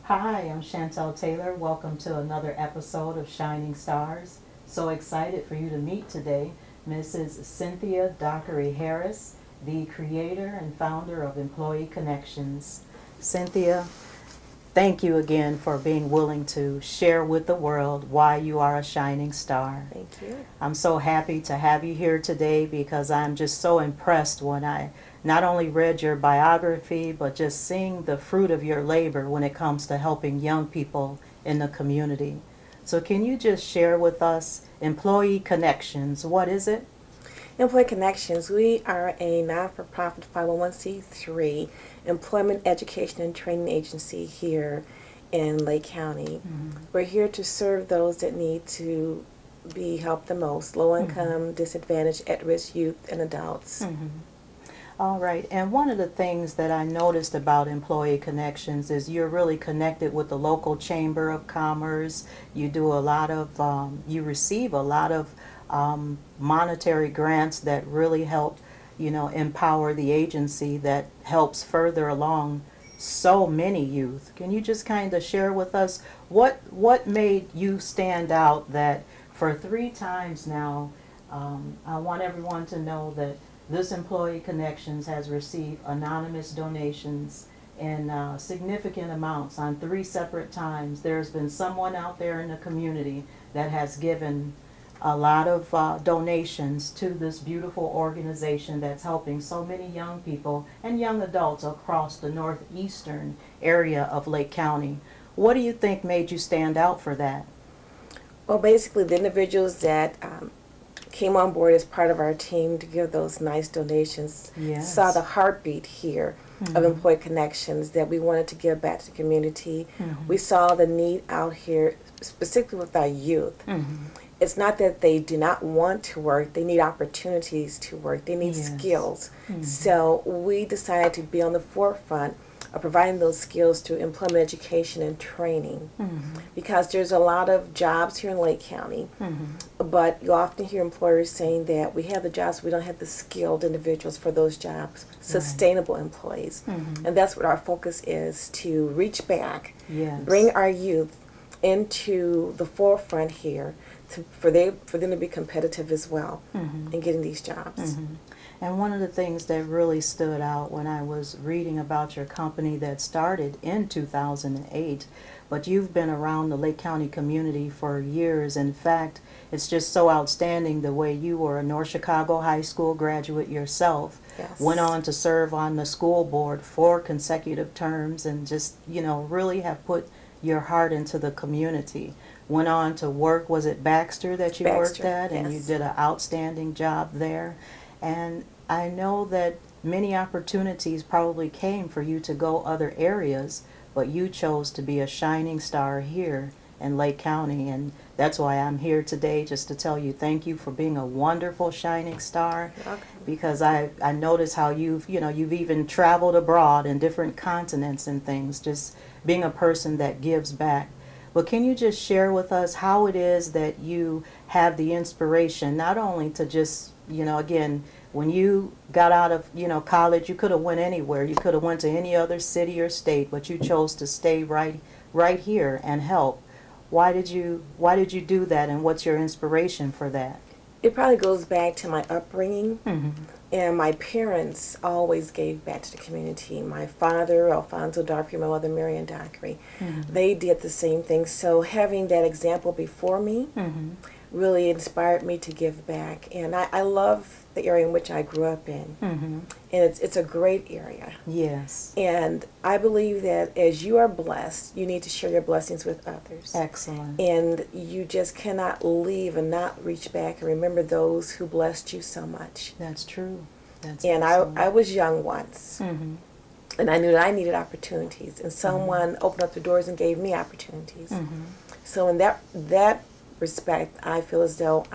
Hi, I'm Chantel Taylor. Welcome to another episode of Shining Stars. So excited for you to meet today Mrs. Cynthia Dockery Harris, the creator and founder of Employee Connections. Cynthia, thank you again for being willing to share with the world why you are a shining star. Thank you. I'm so happy to have you here today because I'm just so impressed when I not only read your biography, but just seeing the fruit of your labor when it comes to helping young people in the community. So can you just share with us Employee Connections? What is it? Employee Connections, we are a not-for-profit 501c3 employment education and training agency here in Lake County. We're here to serve those that need to be helped the most, low-income, disadvantaged, at-risk youth and adults. All right, and one of the things that I noticed about Employee Connections is you're really connected with the local Chamber of Commerce. You do a lot of, you receive a lot of monetary grants that really help, empower the agency that helps further along so many youth. Can you just kind of share with us what made you stand out that for 3 times now, I want everyone to know that this Employee Connections has received anonymous donations in significant amounts on 3 separate times. There's been someone out there in the community that has given a lot of donations to this beautiful organization that's helping so many young people and young adults across the northeastern area of Lake County. What do you think made you stand out for that? Well, basically, the individuals that came on board as part of our team to give those nice donations Yes. saw the heartbeat here of Employee Connections, that we wanted to give back to the community. We saw the need out here, specifically with our youth. It's not that they do not want to work, they need opportunities to work, they need Yes. skills. So we decided to be on the forefront of providing those skills through employment education and training, because there's a lot of jobs here in Lake County, but you often hear employers saying that we have the jobs, we don't have the skilled individuals for those jobs, sustainable employees. And that's what our focus is, to reach back, Yes. bring our youth into the forefront here for them to be competitive as well in getting these jobs. And one of the things that really stood out when I was reading about your company that started in 2008, but you've been around the Lake County community for years. In fact, it's just so outstanding the way you were a North Chicago High School graduate yourself, Yes. went on to serve on the school board 4 consecutive terms, and just, really have put your heart into the community. Went on to work, was it Baxter that you worked Baxter, at? And you yes. did an outstanding job there. And I know that many opportunities probably came for you to go other areas, but you chose to be a shining star here in Lake County. And that's why I'm here today, just to tell you thank you for being a wonderful shining star. Okay. Because I notice how you've even traveled abroad in different continents and things, just being a person that gives back. But can you just share with us how it is that you have the inspiration, not only to just, again, when you got out of, college, you could have went anywhere. You could have went to any other city or state, but you chose to stay right here and help. Why did you do that, and what's your inspiration for that? It probably goes back to my upbringing. And my parents always gave back to the community. My father, Alfonso Dockery, my mother, Marian Dockery, they did the same thing. So having that example before me really inspired me to give back. And I love the area in which I grew up in. And it's a great area. Yes. And I believe that as you are blessed, you need to share your blessings with others. Excellent. And you just cannot leave and not reach back and remember those who blessed you so much. That's true. That's And I was young once, and I knew that I needed opportunities, and someone opened up the doors and gave me opportunities. So in that respect, I feel as though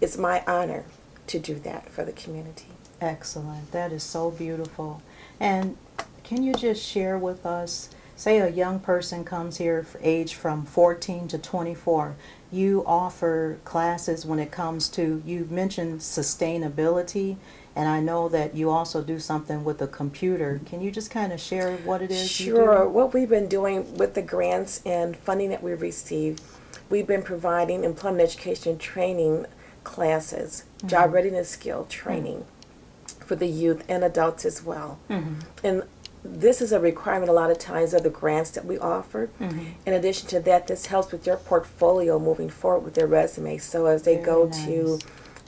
it's my honor to do that for the community. Excellent. That is so beautiful. And can you just share with us, say a young person comes here for age from 14 to 24, you offer classes when it comes to, you mentioned sustainability, And I know that you also do something with a computer. Can you just kind of share what it is you do? Sure. What we've been doing with the grants and funding that we've received, we've been providing employment education training classes, job readiness skill training for the youth and adults as well. And this is a requirement a lot of times of the grants that we offer. In addition to that, this helps with their portfolio moving forward with their resume. So as they go to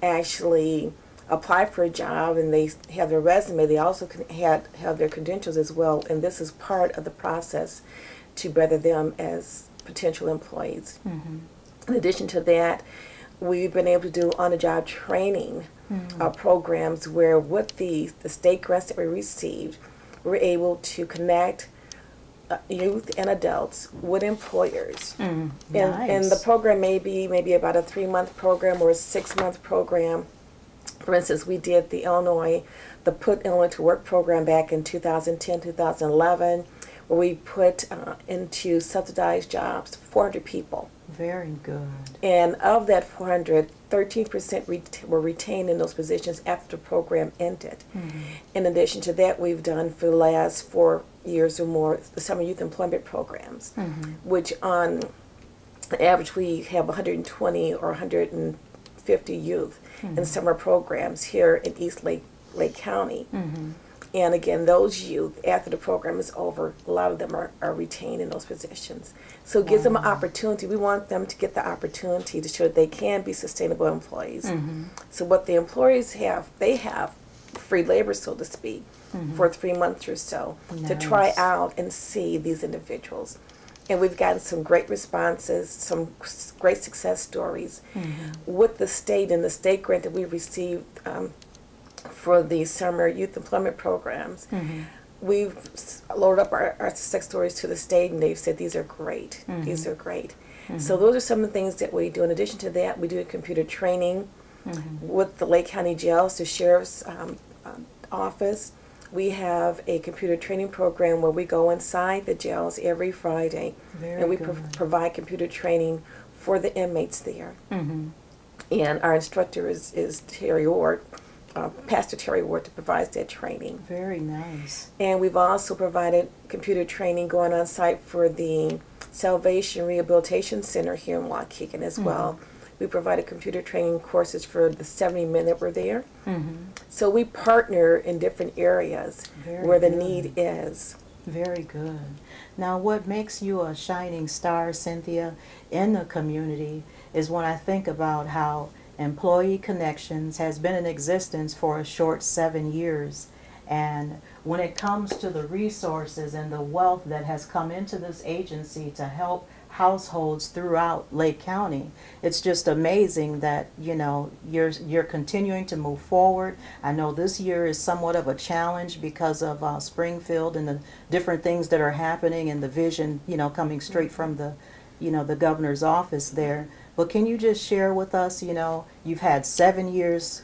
actually apply for a job and they have their resume, they also can have their credentials as well. And this is part of the process to better them as potential employees. In addition to that, we've been able to do on-the-job training programs where with the state grants that we received, we're able to connect youth and adults with employers. And the program may be about a 3-month program or a 6-month program. For instance, we did the Put Illinois to Work program back in 2010, 2011, where we put into subsidized jobs 400 people. Very good. And of that 400, 13% were retained in those positions after the program ended. In addition to that, we've done for the last 4 years or more the summer youth employment programs, which on average we have 120 or 150 youth in summer programs here in East Lake County. And again, those youth, after the program is over, a lot of them are retained in those positions. So it gives them an opportunity. We want them to get the opportunity to show that they can be sustainable employees. So what the employees have, they have free labor, so to speak, for 3 months or so to try out and see these individuals. And we've gotten some great responses, some great success stories with the state and the state grant that we received for the summer youth employment programs. We've loaded up our success stories to the state, and they've said these are great. These are great. So those are some of the things that we do. In addition to that, we do computer training with the Lake County Jails, the Sheriff's Office. We have a computer training program where we go inside the jails every Friday, and we provide computer training for the inmates there. And our instructor is Terry Ward, Pastor Terry Ward, that provides that training. Very nice. And we've also provided computer training going on site for the Salvation Rehabilitation Center here in Waukegan as well. We provided computer training courses for the 70 men that were there. So we partner in different areas where the need is. Very good. Now, what makes you a shining star, Cynthia, in the community is when I think about how Employee Connections has been in existence for a short 7 years. And when it comes to the resources and the wealth that has come into this agency to help households throughout Lake County, it's just amazing that, you know, you're continuing to move forward. I know this year is somewhat of a challenge because of Springfield and the different things that are happening and the vision, you know, coming straight from the, you know, the governor's office there. But can you just share with us, you know, you've had 7 years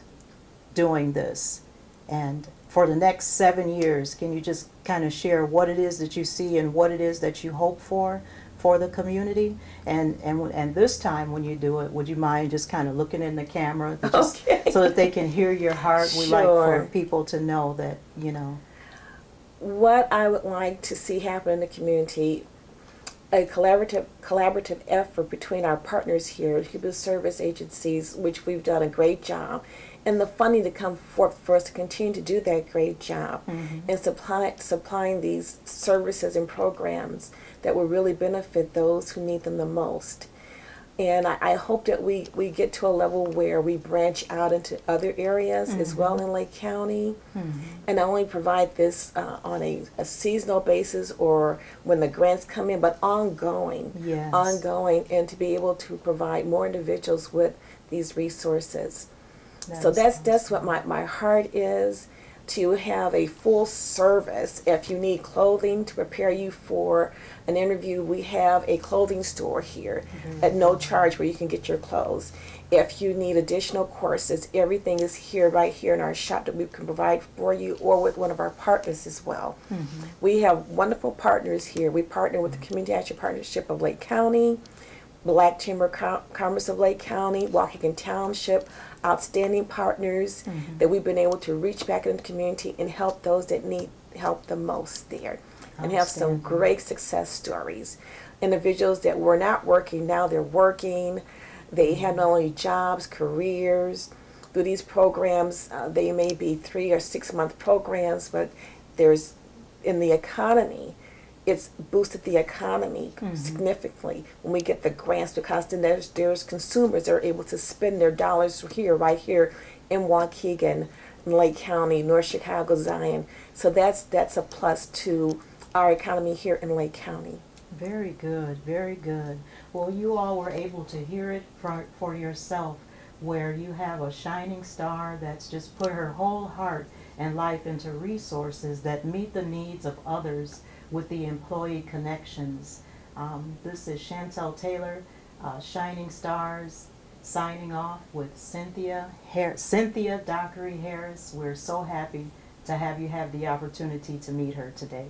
doing this, and for the next 7 years, can you just kind of share what it is that you see and what it is that you hope for the community? And this time when you do it, would you mind just kind of looking in the camera just so that they can hear your heart? We like for people to know that, you know. What I would like to see happen in the community, a collaborative effort between our partners here, human service agencies, which we've done a great job, and the funding to come forth for us to continue to do that great job, and supplying these services and programs that will really benefit those who need them the most. And I hope that we get to a level where we branch out into other areas as well in Lake County, and not only provide this on a seasonal basis or when the grants come in, but ongoing, and to be able to provide more individuals with these resources. So that's what my heart is, to have a full service. If you need clothing to prepare you for an interview, we have a clothing store here at no charge where you can get your clothes. If you need additional courses, everything is here, right here in our shop, that we can provide for you, or with one of our partners as well. We have wonderful partners here. We partner with the Community Action Partnership of Lake County, Black Chamber of Commerce of Lake County, Waukegan Township, outstanding partners that we've been able to reach back into the community and help those that need help the most there. And have some Outstanding. great success stories. Individuals that were not working, now they're working. They have not only jobs, careers. Through these programs, they may be 3 or 6 month programs, but there's, in the economy, it's boosted the economy significantly when we get the grants, because then there's consumers that are able to spend their dollars here, right here in Waukegan, in Lake County, North Chicago, Zion. So that's a plus to our economy here in Lake County. Very good, very good. Well, you all were able to hear it for yourself, where you have a shining star that's just put her whole heart and life into resources that meet the needs of others with the employee connections. This is Chantel Taylor, Shining Stars, signing off with Cynthia Dockery Harris. We're so happy to have you have the opportunity to meet her today.